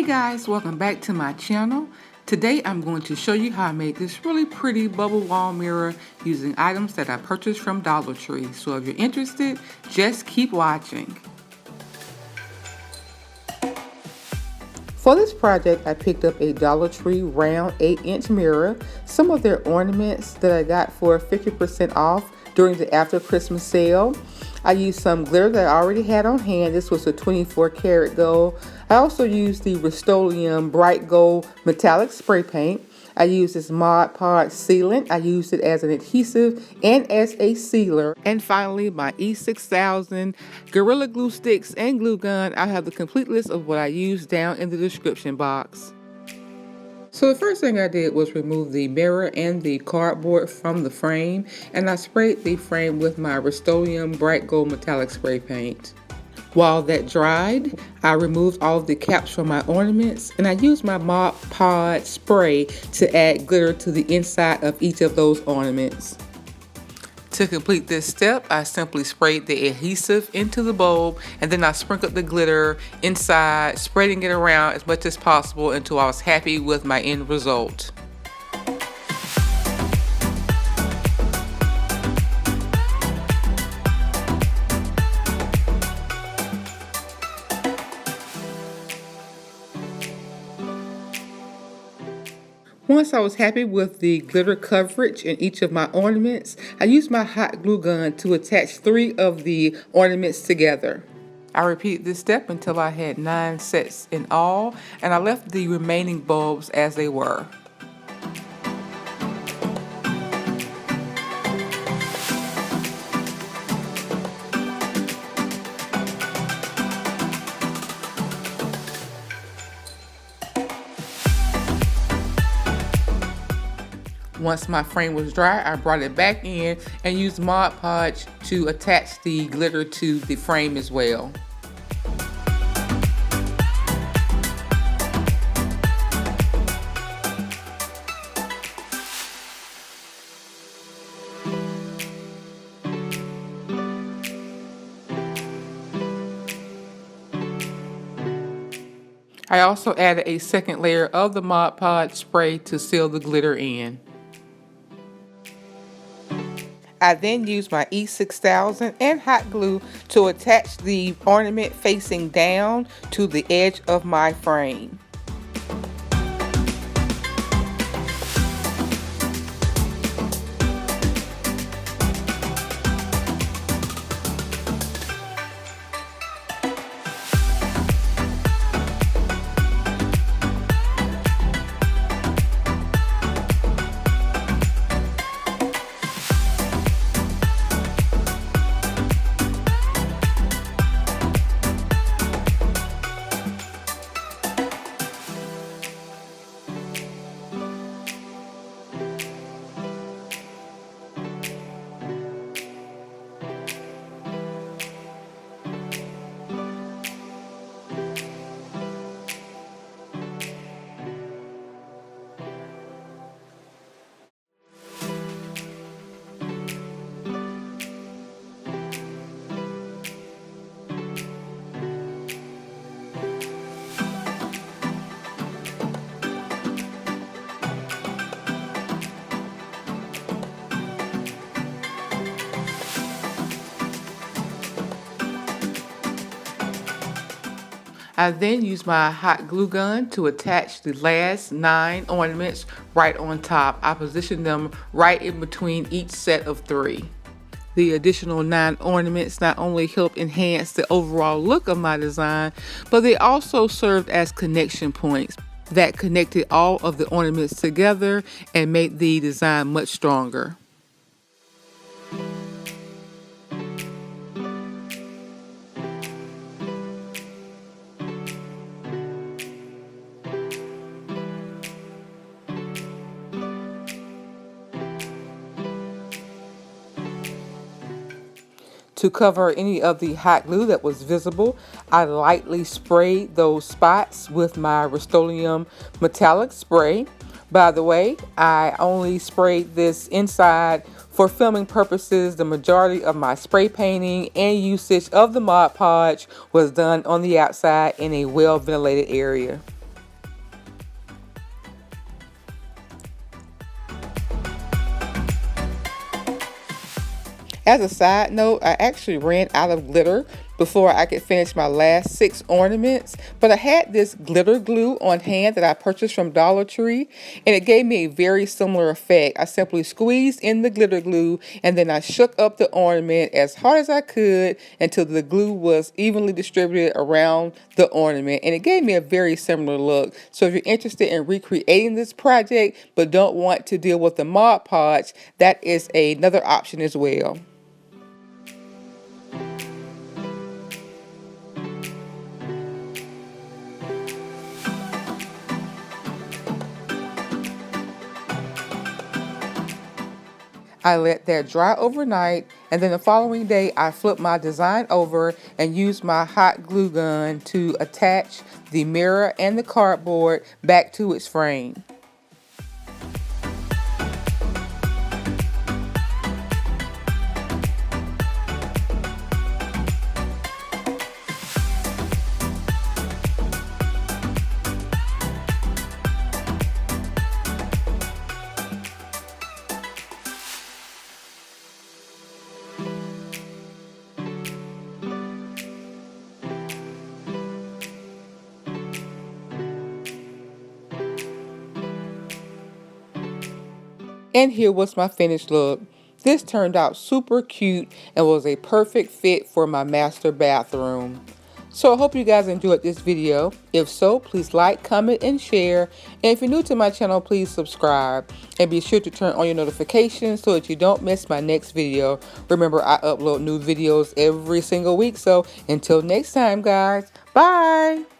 guys, welcome back to my channel. Today I'm going to show you how I made this really pretty bubble wall mirror using items that I purchased from Dollar Tree. So if you're interested, just keep watching. For this project, I picked up a Dollar Tree round 8-inch mirror, some of their ornaments that I got for 50% off during the after Christmas sale. I used some glitter that I already had on hand. This was a 24 karat gold. I also used the Rust-Oleum bright gold metallic spray paint. I used this Mod Podge sealant. I used it as an adhesive and as a sealer. And finally, my E6000 Gorilla Glue sticks and glue gun. I have the complete list of what I used down in the description box. So the first thing I did was remove the mirror and the cardboard from the frame, and I sprayed the frame with my Rust-Oleum bright gold metallic spray paint. While that dried, I removed all of the caps from my ornaments, and I used my Mod Podge spray to add glitter to the inside of each of those ornaments. To complete this step, I simply sprayed the adhesive into the bulb, and then I sprinkled the glitter inside, spreading it around as much as possible until I was happy with my end result. Once I was happy with the glitter coverage in each of my ornaments, I used my hot glue gun to attach 3 of the ornaments together. I repeated this step until I had 9 sets in all, and I left the remaining bulbs as they were. Once my frame was dry, I brought it back in and used Mod Podge to attach the glitter to the frame as well. I also added a second layer of the Mod Podge spray to seal the glitter in. I then used my E6000 and hot glue to attach the ornament facing down to the edge of my frame. I then used my hot glue gun to attach the last 9 ornaments right on top. I positioned them right in between each set of 3. The additional 9 ornaments not only helped enhance the overall look of my design, but they also served as connection points that connected all of the ornaments together and made the design much stronger. To cover any of the hot glue that was visible, I lightly sprayed those spots with my Rust-Oleum metallic spray. By the way, I only sprayed this inside for filming purposes. The majority of my spray painting and usage of the Mod Podge was done on the outside in a well-ventilated area. As a side note, I actually ran out of glitter before I could finish my last 6 ornaments, but I had this glitter glue on hand that I purchased from Dollar Tree, and it gave me a very similar effect. I simply squeezed in the glitter glue, and then I shook up the ornament as hard as I could until the glue was evenly distributed around the ornament, and it gave me a very similar look. So if you're interested in recreating this project but don't want to deal with the Mod Podge, that is another option as well. I let that dry overnight, and then the following day I flipped my design over and used my hot glue gun to attach the mirror and the cardboard back to its frame. And here was my finished look. This turned out super cute and was a perfect fit for my master bathroom. So I hope you guys enjoyed this video. If so, please like, comment, and share. And if you're new to my channel, please subscribe. And be sure to turn on your notifications so that you don't miss my next video. Remember, I upload new videos every single week. So until next time, guys, bye!